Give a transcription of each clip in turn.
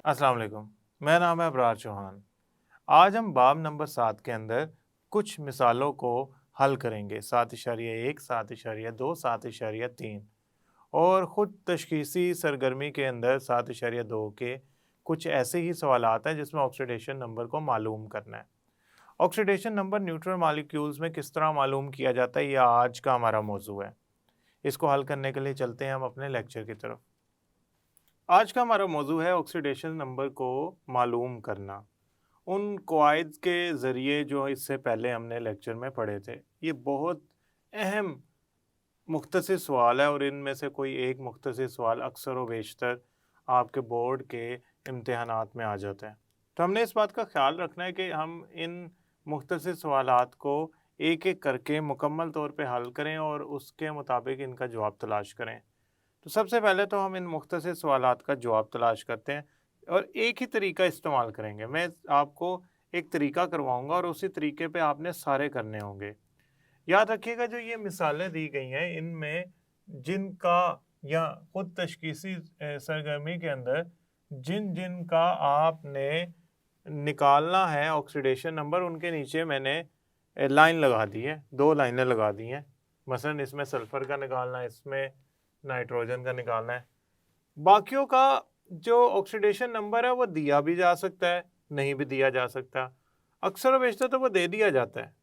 अस्सलाम वालेकुम। मेरा नाम है अबरार चौहान। आज हम बाब नंबर 7 के अंदर कुछ मिसालों को हल करेंगे। 7.1, 7.2, 7.3 और ख़ुद तशख़ीसी सरगर्मी के अंदर 7.2 के कुछ ऐसे ही सवालात हैं जिसमें ऑक्सीडेशन नंबर को मालूम करना है। ऑक्सीडेशन नंबर न्यूट्रल मॉलिक्यूल्स में किस तरह मालूम किया जाता है, ये आज का हमारा मौजू है। इसको हल करने के लिए चलते हैं हम अपने लेक्चर की तरफ। आज का हमारा मौजू है ऑक्सीडेशन नंबर को मालूम करना, उन कवाइद के ज़रिए जो इससे पहले हमने लेक्चर में पढ़े थे। ये बहुत अहम मुख्तसर सवाल है और इनमें से कोई एक मुख्तसर सवाल अक्सर व बेशतर आपके बोर्ड के इम्तिहानात में आ जाता है। तो हमने इस बात का ख्याल रखना है कि हम इन मुख्तसर सवालात को एक एक करके मुकम्मल तौर पे हल करें और उसके मुताबिक इनका जवाब तलाश करें। तो सबसे पहले तो हम इन मुख्तसर सवालात का जवाब तलाश करते हैं और एक ही तरीका इस्तेमाल करेंगे। मैं आपको एक तरीका करवाऊँगा और उसी तरीके पे आपने सारे करने होंगे। याद रखिएगा, जो ये मिसालें दी गई हैं इनमें जिनका या ख़ुद तशख़ीसी सरगर्मी के अंदर जिन जिन का आपने निकालना है ऑक्सीडेशन नंबर, उनके नीचे मैंने लाइन लगा दी है, 2 लाइनें लगा दी हैं। मसलन इसमें सल्फ़र का निकालना है, इसमें नाइट्रोजन का निकालना है। बाकियों का जो ऑक्सीडेशन नंबर है वो दिया भी जा सकता है, नहीं भी दिया जा सकता। अक्सर बेशतर तो वो दे दिया जाता है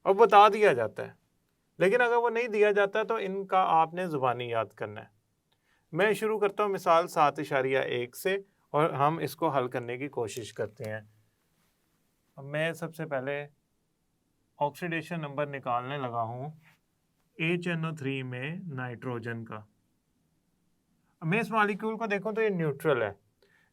और बता दिया जाता है, लेकिन अगर वो नहीं दिया जाता तो इनका आपने ज़ुबानी याद करना है। मैं शुरू करता हूँ मिसाल 7.1 से और हम इसको हल करने की कोशिश करते हैं। अब मैं सबसे पहले ऑक्सीडेशन नंबर निकालने लगा हूँ HNO3 में नाइट्रोजन का। मैं इस मॉलिक्यूल को देखूं तो ये न्यूट्रल है।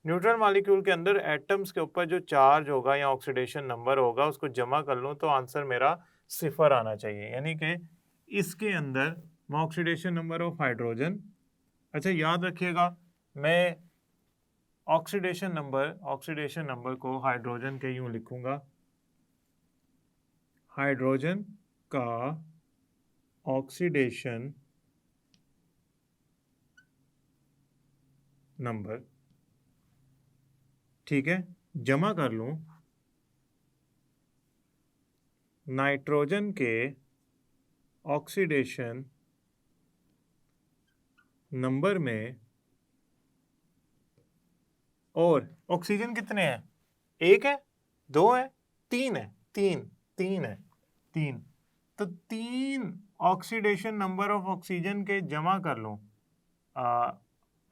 न्यूट्रल मॉलिक्यूल के अंदर एटम्स के ऊपर जो चार्ज होगा या ऑक्सीडेशन नंबर होगा उसको जमा कर लूँ तो आंसर मेरा 0 आना चाहिए, यानी कि इसके अंदर ऑक्सीडेशन नंबर ऑफ हाइड्रोजन। अच्छा याद रखिएगा, मैं ऑक्सीडेशन नंबर को हाइड्रोजन के यूँ लिखूँगा, हाइड्रोजन का ऑक्सीडेशन नंबर, ठीक है, जमा कर लूँ नाइट्रोजन के ऑक्सीडेशन नंबर में। और ऑक्सीजन कितने हैं? 1 है, 2 है, 3 है, 3 है, 3। तो 3 ऑक्सीडेशन नंबर ऑफ ऑक्सीजन के जमा कर लूँ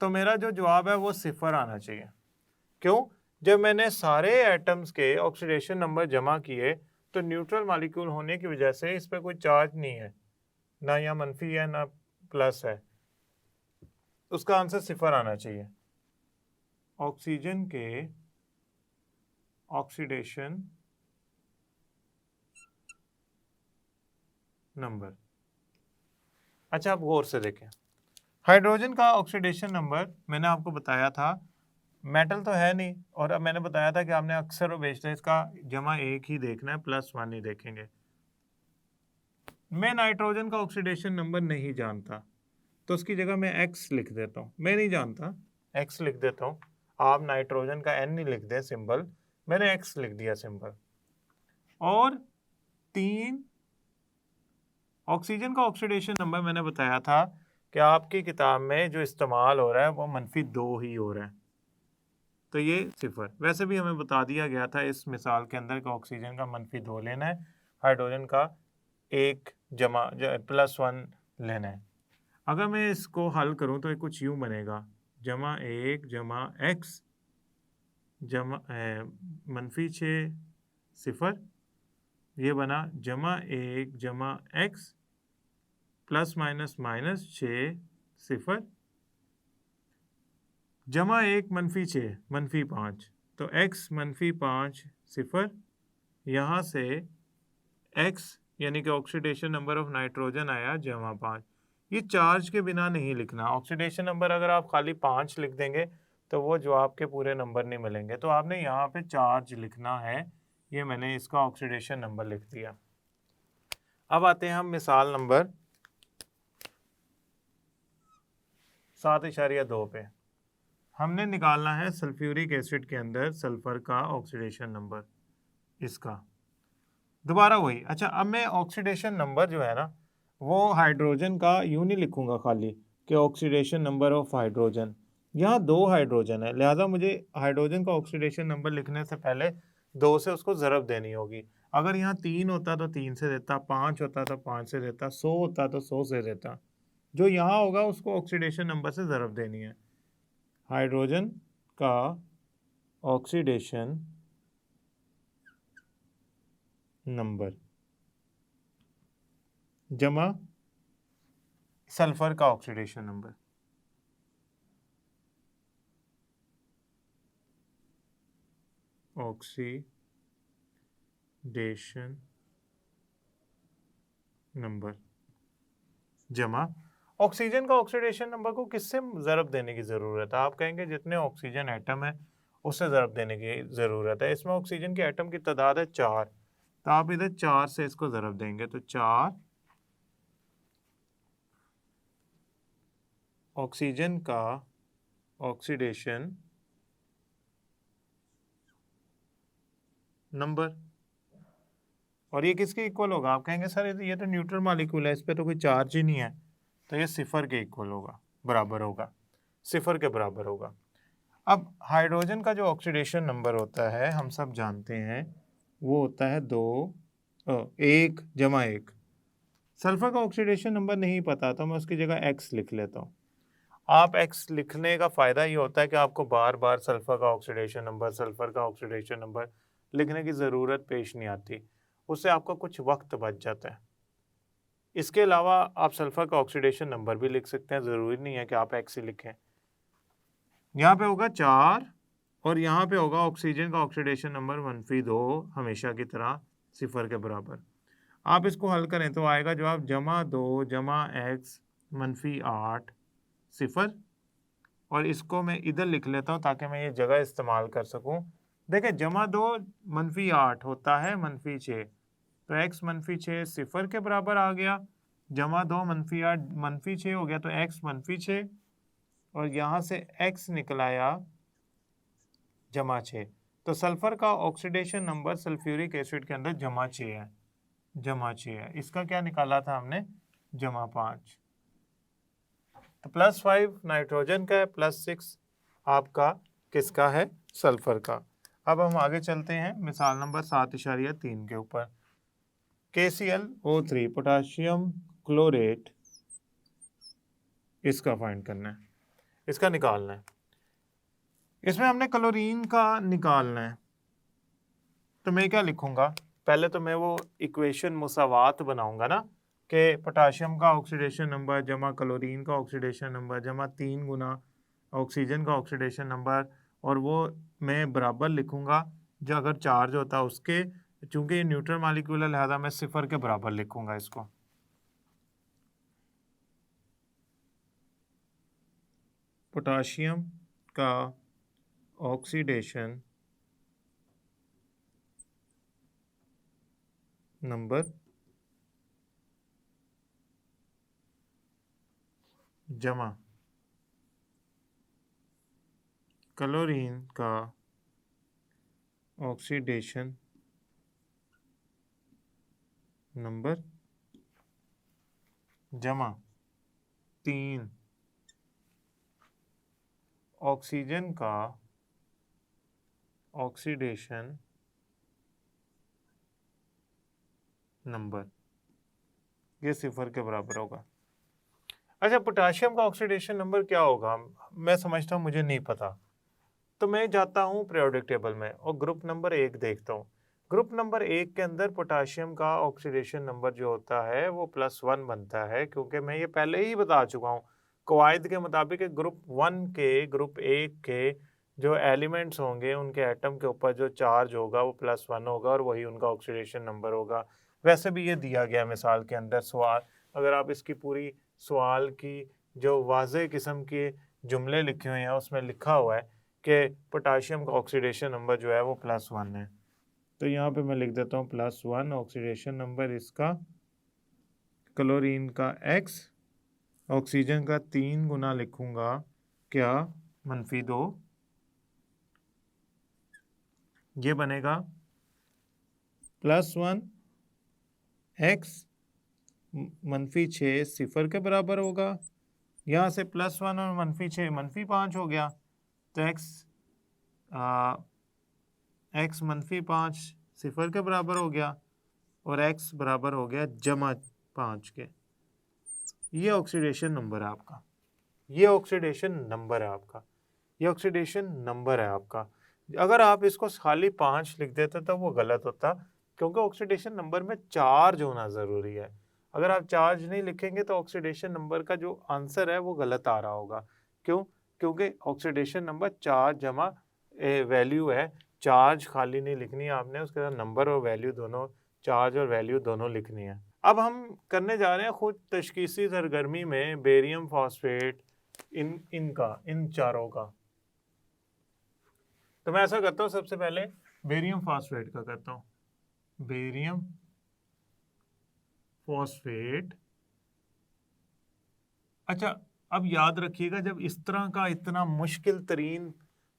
तो मेरा जो जवाब है वो 0 आना चाहिए। क्यों? जब मैंने सारे एटम्स के ऑक्सीडेशन नंबर जमा किए तो न्यूट्रल मॉलिक्यूल होने की वजह से इस पर कोई चार्ज नहीं है, ना यहाँ मनफी है ना प्लस है, उसका आंसर 0 आना चाहिए। ऑक्सीजन के ऑक्सीडेशन नंबर। अच्छा आप गौर से देखें, हाइड्रोजन का ऑक्सीडेशन नंबर मैंने आपको बताया था, मेटल तो है नहीं, और अब मैंने बताया था कि आपने अक्सर और बेशतर इसका जमा 1 ही देखना है, +1 नहीं देखेंगे। मैं नाइट्रोजन का ऑक्सीडेशन नंबर नहीं जानता तो उसकी जगह मैं X लिख देता हूँ। मैं नहीं जानता, X लिख देता हूँ। आप नाइट्रोजन का N नहीं लिख दें सिंबल, मैंने X लिख दिया सिंबल। और 3 ऑक्सीजन का ऑक्सीडेशन नंबर मैंने बताया था कि आपकी किताब में जो इस्तेमाल हो रहा है वो -2 ही हो रहा है, तो ये 0। वैसे भी हमें बता दिया गया था इस मिसाल के अंदर कि ऑक्सीजन का -2 लेना है, हाइड्रोजन का 1 जमा +1 लेना है। अगर मैं इसको हल करूं तो ये कुछ यूं बनेगा, +1 जमा x जमा -6 0, ये बना +1 जमा x ±-6 0 जमा 1 -6 -5, तो x -5 0। यहाँ से x यानी कि ऑक्सीडेशन नंबर ऑफ नाइट्रोजन आया +5। ये चार्ज के बिना नहीं लिखना। ऑक्सीडेशन नंबर अगर आप खाली 5 लिख देंगे तो वो जवाब के पूरे नंबर नहीं मिलेंगे, तो आपने यहाँ पे चार्ज लिखना है। ये मैंने इसका ऑक्सीडेशन नंबर लिख दिया। अब आते हैं हम मिसाल नंबर 7.2 पे। हमने निकालना है सल्फ्यूरिक एसिड के अंदर सल्फर का ऑक्सीडेशन नंबर, इसका दोबारा वही। अच्छा, अब मैं ऑक्सीडेशन नंबर जो है ना वो हाइड्रोजन का यूं नहीं लिखूंगा खाली कि ऑक्सीडेशन नंबर ऑफ हाइड्रोजन। यहाँ 2 हाइड्रोजन है, लिहाजा मुझे हाइड्रोजन का ऑक्सीडेशन नंबर लिखने से पहले 2 से उसको ज़रब देनी होगी। अगर यहाँ 3 होता तो 3 से देता, 5 होता तो 5 से देता, 100 होता तो 100 से देता। जो यहाँ होगा उसको ऑक्सीडेशन नंबर से ज़रब देनी है। हाइड्रोजन का ऑक्सीडेशन नंबर जमा सल्फर का ऑक्सीडेशन नंबर। ऑक्सीडेशन नंबर जमा ऑक्सीजन का ऑक्सीडेशन नंबर को किससे ज़रब देने की ज़रूरत है? आप कहेंगे जितने ऑक्सीजन एटम है उससे ज़रब देने की ज़रूरत है। इसमें ऑक्सीजन के एटम की तादाद है 4, तो आप इधर 4 से इसको ज़रब देंगे तो 4 ऑक्सीजन का ऑक्सीडेशन नंबर। और ये किसके इक्वल होगा? आप कहेंगे सर ये तो न्यूट्रल मॉलिक्यूल है, इस पर तो कोई चार्ज ही नहीं है, तो ये 0 के इक्वल होगा, बराबर होगा, 0 के बराबर होगा। अब हाइड्रोजन का जो ऑक्सीडेशन नंबर होता है हम सब जानते हैं वो होता है 1 सल्फर का ऑक्सीडेशन नंबर नहीं पता तो मैं उसकी जगह x लिख लेता हूँ। आप x लिखने का फ़ायदा ये होता है कि आपको बार बार सल्फर का ऑक्सीडेशन नंबर लिखने की ज़रूरत पेश नहीं आती, उससे आपका कुछ वक्त बच जाता है। इसके अलावा आप सल्फर का ऑक्सीडेशन नंबर भी लिख सकते हैं, ज़रूरी नहीं है कि आप x ही लिखें। यहाँ पे होगा 4 और यहाँ पे होगा ऑक्सीजन का ऑक्सीडेशन नंबर -2, हमेशा की तरह 0 के बराबर। आप इसको हल करें तो आएगा जवाब -2 जमा x -8 0। और इसको मैं इधर लिख लेता हूँ ताकि मैं ये जगह इस्तेमाल कर सकूँ। देखिए -2 -8 होता है -6, तो x -6 0 के बराबर आ गया, -2 -8 -6 हो गया तो x -6 और यहाँ से x निकल आया -6। तो सल्फर का ऑक्सीडेशन नंबर सल्फ्यूरिक एसिड के अंदर -6 है। इसका क्या निकाला था हमने? -5। तो +5 नाइट्रोजन का है, +6 आपका किसका है? सल्फर का। अब हम आगे चलते हैं मिसाल नंबर 7.3 के ऊपर। KClO3 पोटाशियम क्लोरेट, इसका फाइंड करना है, इसका निकालना है। इसमें हमने क्लोरीन का निकालना है, तो मैं क्या लिखूंगा? पहले तो मैं वो इक्वेशन मुसावात बनाऊंगा ना कि पोटाशियम का ऑक्सीडेशन नंबर जमा क्लोरीन का ऑक्सीडेशन नंबर जमा 3 गुना ऑक्सीजन का ऑक्सीडेशन नंबर, और वो मैं बराबर लिखूंगा जो अगर चार्ज होता उसके, चूंकि ये न्यूट्रल मॉलिक्यूल है लिहाजा मैं 0 के बराबर लिखूंगा इसको। पोटाशियम का ऑक्सीडेशन नंबर जमा क्लोरीन का ऑक्सीडेशन नंबर जमा 3 ऑक्सीजन का ऑक्सीडेशन नंबर, ये 0 के बराबर होगा। अच्छा, पोटाशियम का ऑक्सीडेशन नंबर क्या होगा? मैं समझता हूँ मुझे नहीं पता, तो मैं जाता हूँ पीरियोडिक टेबल में और ग्रुप नंबर 1 देखता हूँ। ग्रुप नंबर 1 के अंदर पोटाशियम का ऑक्सीडेशन नंबर जो होता है वो +1 बनता है, क्योंकि मैं ये पहले ही बता चुका हूँ कवायद के मुताबिक ग्रुप 1 के जो एलिमेंट्स होंगे उनके एटम के ऊपर जो चार्ज होगा वो +1 होगा और वही उनका ऑक्सीडेशन नंबर होगा। वैसे भी ये दिया गया मिसाल के अंदर सवाल, अगर आप इसकी पूरी सवाल की जो वाज़ेह किस्म के जुमले लिखे हुए हैं उसमें लिखा हुआ है कि पोटाशियम का ऑक्सीडेशन नंबर जो है वो +1 है। तो यहाँ पे मैं लिख देता हूँ +1 ऑक्सीडेशन नंबर इसका, क्लोरीन का x, ऑक्सीजन का 3 गुना लिखूंगा क्या? -2, ये बनेगा +1, x -6 0 के बराबर होगा। यहाँ से +1 और -6 -5 हो गया, तो x -5 0 के बराबर हो गया और x बराबर हो गया -5 के। ये ऑक्सीडेशन नंबर है आपका, ये ऑक्सीडेशन नंबर है आपका, ये ऑक्सीडेशन नंबर है आपका। अगर आप इसको खाली 5 लिख देते तो वो गलत होता, क्योंकि ऑक्सीडेशन नंबर में चार्ज होना ज़रूरी है। अगर आप चार्ज नहीं लिखेंगे तो ऑक्सीडेशन नंबर का जो आंसर है वो गलत आ रहा होगा। क्यों? क्योंकि ऑक्सीडेशन नंबर चार्ज जमा वैल्यू है, चार्ज खाली नहीं लिखनी है आपने, उसके साथ नंबर और वैल्यू दोनों, चार्ज और वैल्यू दोनों लिखनी है। अब हम करने जा रहे हैं खुद तशखीसी सरगर्मी में बेरियम फॉस्फेट इन चारों का। तो मैं ऐसा करता हूँ, सबसे पहले बेरियम फॉस्फेट का करता हूँ। बेरियम फॉस्फेट, अच्छा अब याद रखिएगा, जब इस तरह का इतना मुश्किल तरीन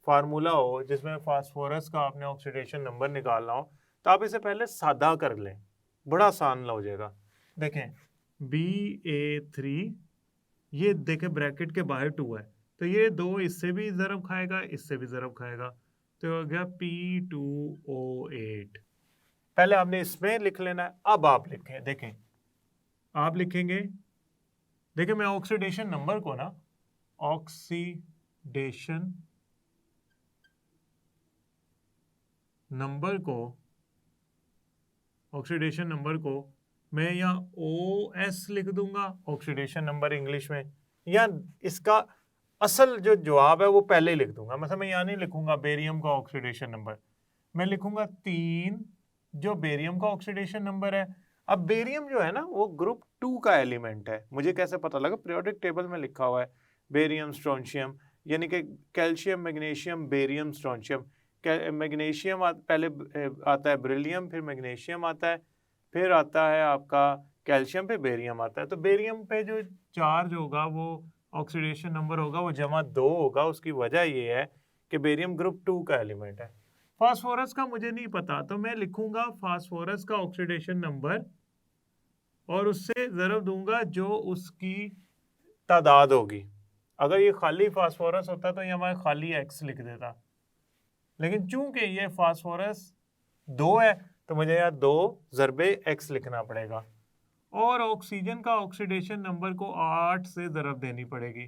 फार्मूला हो जिसमें फास्फोरस का आपने ऑक्सीडेशन नंबर निकालना हो, तो आप इसे पहले सादा कर लें, बड़ा आसान हो जाएगा। देखें Ba3, ये देखें ब्रैकेट के बाहर 2 है, तो ये 2 इससे भी ज़रब खाएगा, इससे भी ज़रब खाएगा, तो हो गया P2O8। पहले आपने इसमें लिख लेना है। अब आप लिखें, देखें आप लिखेंगे, देखिए मैं ऑक्सीडेशन नंबर को ना, ऑक्सीडेशन नंबर को मैं यहाँ OS लिख दूंगा, ऑक्सीडेशन नंबर इंग्लिश में, या इसका असल जो जवाब है वो पहले ही लिख दूंगा। मतलब मैं यहाँ नहीं लिखूंगा बेरियम का ऑक्सीडेशन नंबर, मैं लिखूंगा 3 जो बेरियम का ऑक्सीडेशन नंबर है। अब बेरियम जो है ना वो ग्रुप 2 का एलिमेंट है, मुझे कैसे पता लगा? पीरियोडिक टेबल में लिखा हुआ है बेरियम स्ट्रोंशियम, यानी कि calcium magnesium barium strontium. Magnesium पहले आता है बेरिलियम, फिर मैग्नीशियम आता है, फिर आता है आपका कैल्शियम, पे बेरियम आता है। तो बेरियम पे जो चार्ज होगा वो ऑक्सीडेशन नंबर होगा वो -2 होगा। उसकी वजह ये है कि बेरियम ग्रुप 2 का एलिमेंट है। फास्फोरस का मुझे नहीं पता, तो मैं लिखूंगा फास्फोरस का ऑक्सीडेशन नंबर और उससे ज़रब दूंगा जो उसकी तादाद होगी। अगर ये खाली फास्फोरस होता तो ये हमारा खाली x लिख देता, लेकिन चूंकि ये फास्फोरस 2 है तो मुझे यहाँ 2 ज़रबे x लिखना पड़ेगा, और ऑक्सीजन का ऑक्सीडेशन नंबर को 8 से ज़रब देनी पड़ेगी।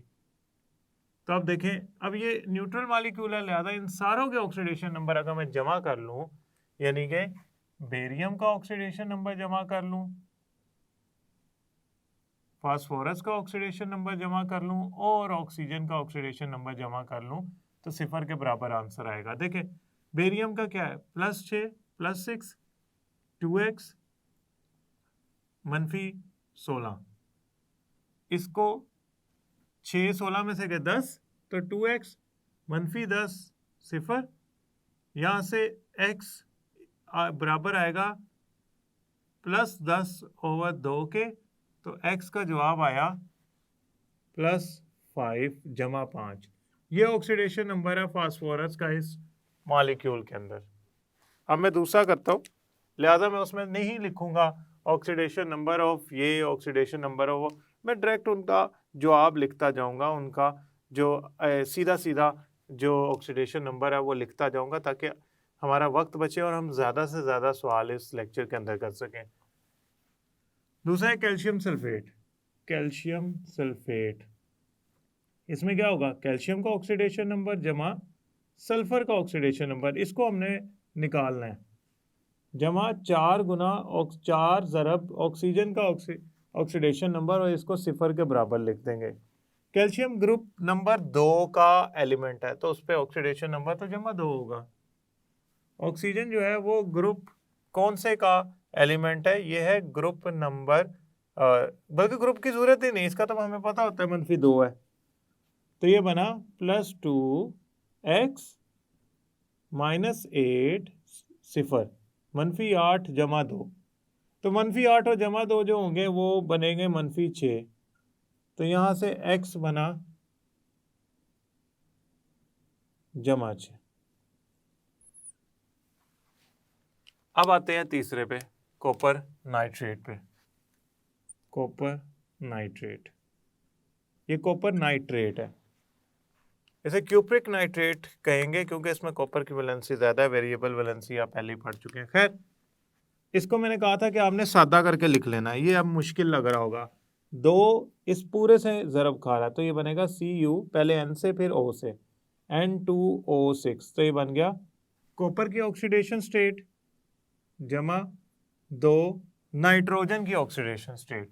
तो अब देखें, अब ये न्यूट्रल मॉलिक्यूल है, लिहाजा इन सारों के ऑक्सीडेशन नंबर अगर मैं जमा कर लूँ, यानी कि बेरियम का ऑक्सीडेशन नंबर जमा कर लूँ, फास्फोरस का ऑक्सीडेशन नंबर जमा कर लूँ और ऑक्सीजन का ऑक्सीडेशन नंबर जमा कर लूँ, तो 0 के बराबर आंसर आएगा। देखें बेरियम का क्या है, +6 +6 2x -16, इसको 6 16 में से के 10, तो 2x -10 0, यहाँ से x बराबर आएगा +10/2 के, तो x का जवाब आया +5 + 5। ये ऑक्सीडेशन नंबर है फास्फोरस का इस मॉलिक्यूल के अंदर। अब मैं दूसरा करता हूँ, लिहाजा मैं उसमें नहीं लिखूंगा ऑक्सीडेशन नंबर ऑफ ये, ऑक्सीडेशन नंबर ऑफ वो, मैं डायरेक्ट उनका जवाब लिखता जाऊंगा, उनका जो सीधा सीधा जो ऑक्सीडेशन नंबर है वो लिखता जाऊंगा, ताकि हमारा वक्त बचे और हम ज़्यादा से ज़्यादा सवाल इस लेक्चर के अंदर कर सकें। दूसरा है कैल्शियम सल्फेट। कैल्शियम सल्फेट, इसमें क्या होगा, कैल्शियम का ऑक्सीडेशन नंबर जमा सल्फर का ऑक्सीडेशन नंबर, इसको हमने निकालना है, जमा 4 गुना 4 ज़रब ऑक्सीजन का ऑक्सीडेशन नंबर, और इसको 0 के बराबर लिख देंगे। कैल्शियम ग्रुप नंबर 2 का एलिमेंट है, तो उस पर ऑक्सीडेशन नंबर तो -2 होगा। ऑक्सीजन जो है वो ग्रुप कौन से का एलिमेंट है, ये है ग्रुप नंबर, बल्कि ग्रुप की जरूरत ही नहीं, इसका तो हमें पता होता है -2 है, तो ये बना +2x -8 0, -8 + 2, तो -8 और +2 जो होंगे वो बनेंगे -6, तो यहाँ से x बना जमा 6। अब आते हैं तीसरे पे, कॉपर नाइट्रेट पे। कॉपर नाइट्रेट, ये कॉपर नाइट्रेट है, इसे क्यूप्रिक नाइट्रेट कहेंगे क्योंकि इसमें कॉपर की वैलेंसी ज़्यादा है। वेरिएबल वैलेंसी आप पहले ही पढ़ चुके हैं। खैर, इसको मैंने कहा था कि आपने सादा करके लिख लेना है, ये अब मुश्किल लग रहा होगा। 2 इस पूरे से ज़रब खा रहा है तो ये बनेगा Cu, पहले N से फिर O से, N2O6, तो ये बन गया कॉपर की ऑक्सीडेशन स्टेट जमा 2 नाइट्रोजन की ऑक्सीडेशन स्टेट।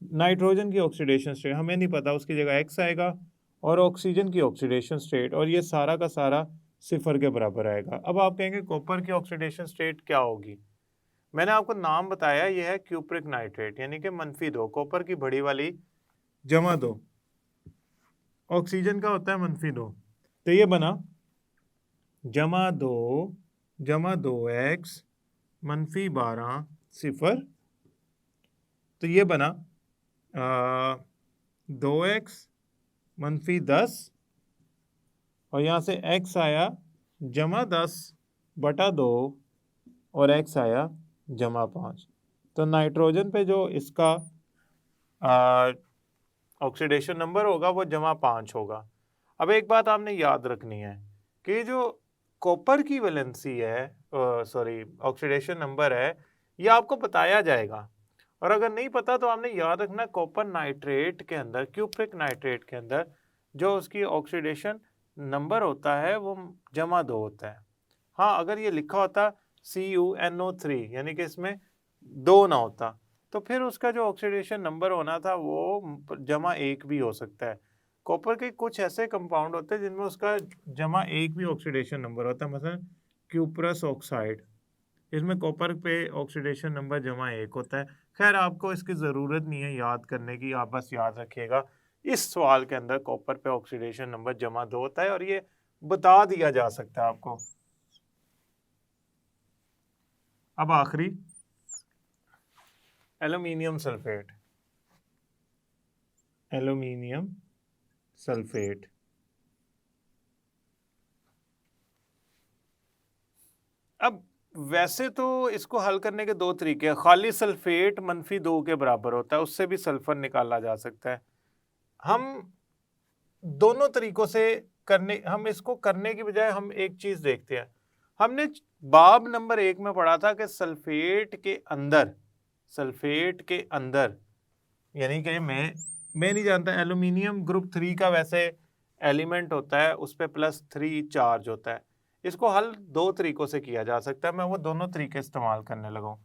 नाइट्रोजन की ऑक्सीडेशन स्टेट हमें नहीं पता, उसकी जगह X आएगा, और ऑक्सीजन की ऑक्सीडेशन स्टेट, और ये सारा का सारा 0 के बराबर आएगा। अब आप कहेंगे कॉपर की ऑक्सीडेशन स्टेट क्या होगी? मैंने आपको नाम बताया, यह है क्यूप्रिक नाइट्रेट, यानी कि -2, कॉपर की बड़ी वाली जमा 2, ऑक्सीजन का होता है -2, तो ये बना जमा 2x -12 0, तो ये बना 2x -10, और यहाँ से x आया जमा 10/2 और x आया जमा 5। तो नाइट्रोजन पे जो इसका ऑक्सीडेशन नंबर होगा वो जमा 5 होगा। अब एक बात आपने याद रखनी है कि जो कॉपर की वैलेंसी है, ऑक्सीडेशन नंबर है, ये आपको बताया जाएगा, और अगर नहीं पता तो आपने याद रखना कॉपर नाइट्रेट के अंदर, क्यूप्रिक नाइट्रेट के अंदर जो उसकी ऑक्सीडेशन नंबर होता है वो जमा 2 होता है। हाँ, अगर ये लिखा होता CuNO3 यानी कि इसमें 2 ना होता तो फिर उसका जो ऑक्सीडेशन नंबर होना था वो जमा 1 भी हो सकता है। कॉपर के कुछ ऐसे कंपाउंड होते हैं जिनमें उसका जमा 1 भी ऑक्सीडेशन नंबर होता है, मसलन क्यूप्रस ऑक्साइड, इसमें कॉपर पे ऑक्सीडेशन नंबर जमा 1 होता है। खैर, आपको इसकी ज़रूरत नहीं है याद करने की, आप बस याद रखिएगा इस सवाल के अंदर कॉपर पे ऑक्सीडेशन नंबर जमा 2 होता है, और ये बता दिया जा सकता है आपको। अब आखिरी एल्यूमिनियम सल्फेट। एल्यूमिनियम सल्फेट, अब वैसे तो इसको हल करने के 2 तरीके हैं। खाली सल्फेट -2 के बराबर होता है, उससे भी सल्फर निकाला जा सकता है। हम दोनों तरीकों से हम इसको करने की बजाय हम एक चीज देखते हैं। हमने बाब नंबर 1 में पढ़ा था कि सल्फेट के अंदर यानी कि मैं नहीं जानता, एल्यूमिनियम ग्रुप 3 का वैसे एलिमेंट होता है, उस पर +3 चार्ज होता है। इसको हल 2 तरीकों से किया जा सकता है, मैं वो दोनों तरीके इस्तेमाल करने लगा हूँ।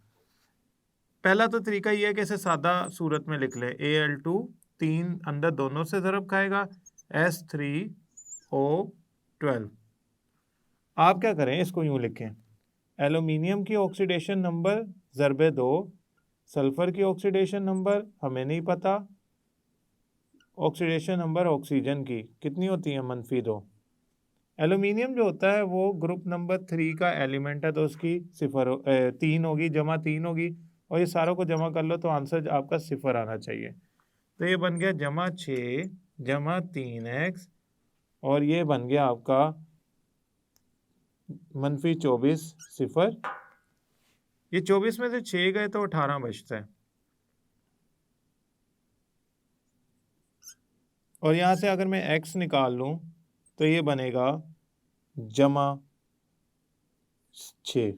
पहला तो तरीका ये है कि इसे सादा सूरत में लिख ले, Al2 3 अंदर दोनों से ज़रब खाएगा, S3O12। आप क्या करें, इसको यूं लिखें, एल्यूमिनियम की ऑक्सीडेशन नंबर ज़रबे 2, सल्फर की ऑक्सीडेशन नंबर हमें नहीं पता, ऑक्सीडेशन नंबर ऑक्सीजन की कितनी होती है, -2। एल्यूमिनियम जो होता है वो ग्रुप नंबर 3 का एलिमेंट है, तो उसकी 3 होगी, जमा 3 होगी, और ये सारों को जमा कर लो तो आंसर आपका 0 आना चाहिए। तो ये बन गया जमा 6 जमा 3x, और ये बन गया आपका -24 0। ये 24 में से 6 गए तो 18 बचता है, और यहाँ से अगर मैं x निकाल लूँ तो ये बनेगा जमा 6।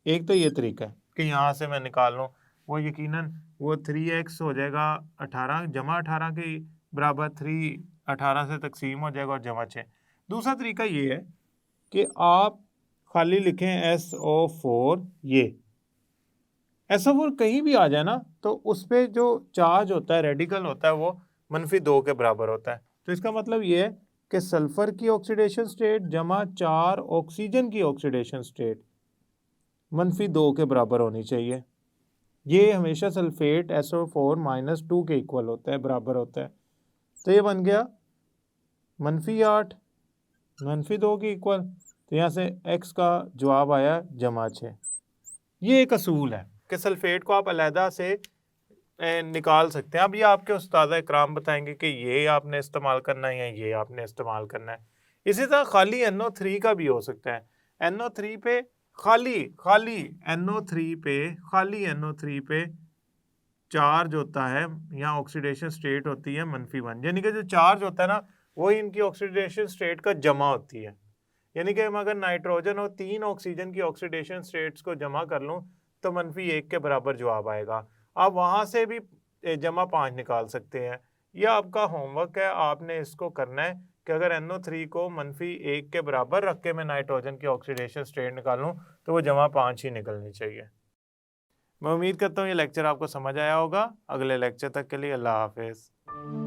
एक तो ये तरीका है कि यहाँ से मैं निकाल लूँ, वो यकीनन वो 3x हो जाएगा 18, जमा 18 के बराबर 3 18 से तकसीम हो जाएगा और जमा 6। दूसरा तरीका ये है कि आप खाली लिखें SO4, ये SO4 कहीं भी आ जाए ना तो उस पर जो चार्ज होता है, रेडिकल होता है, वो -2 के बराबर होता है। तो इसका मतलब ये है कि सल्फर की ऑक्सीडेशन स्टेट जमा 4 ऑक्सीजन की ऑक्सीडेशन स्टेट -2 के बराबर होनी चाहिए। ये हमेशा सल्फेट SO4 -2 के इक्वल होता है, बराबर होता है। तो ये बन गया -8 -2 के इक्वल, तो यहाँ से x का जवाब आया जमा 6। ये एक असूल है कि सल्फेट को आप अलहदा से निकाल सकते हैं। अब ये आपके उस्ताद इकराम बताएंगे कि ये आपने इस्तेमाल करना है या ये आपने इस्तेमाल करना है। इसी तरह खाली NO3 का भी हो सकता है। NO3 पे खाली NO3 पे चार्ज होता है, यहाँ ऑक्सीडेशन स्टेट होती है -1, यानी कि जो चार्ज होता है ना वही इनकी ऑक्सीडेशन स्टेट का जमा होती है। यानी कि हम अगर नाइट्रोजन और 3 ऑक्सीजन की ऑक्सीडेशन स्टेट्स को जमा कर लूँ तो -1 के बराबर जवाब आएगा। आप वहाँ से भी जमा 5 निकाल सकते हैं। यह आपका होमवर्क है, आपने इसको करना है कि अगर NO3 को -1 के बराबर रख के मैं नाइट्रोजन की ऑक्सीडेशन स्टेट निकालूँ तो वो जमा 5 ही निकलनी चाहिए। मैं उम्मीद करता हूँ ये लेक्चर आपको समझ आया होगा। अगले लेक्चर तक के लिए अल्लाह हाफिज़।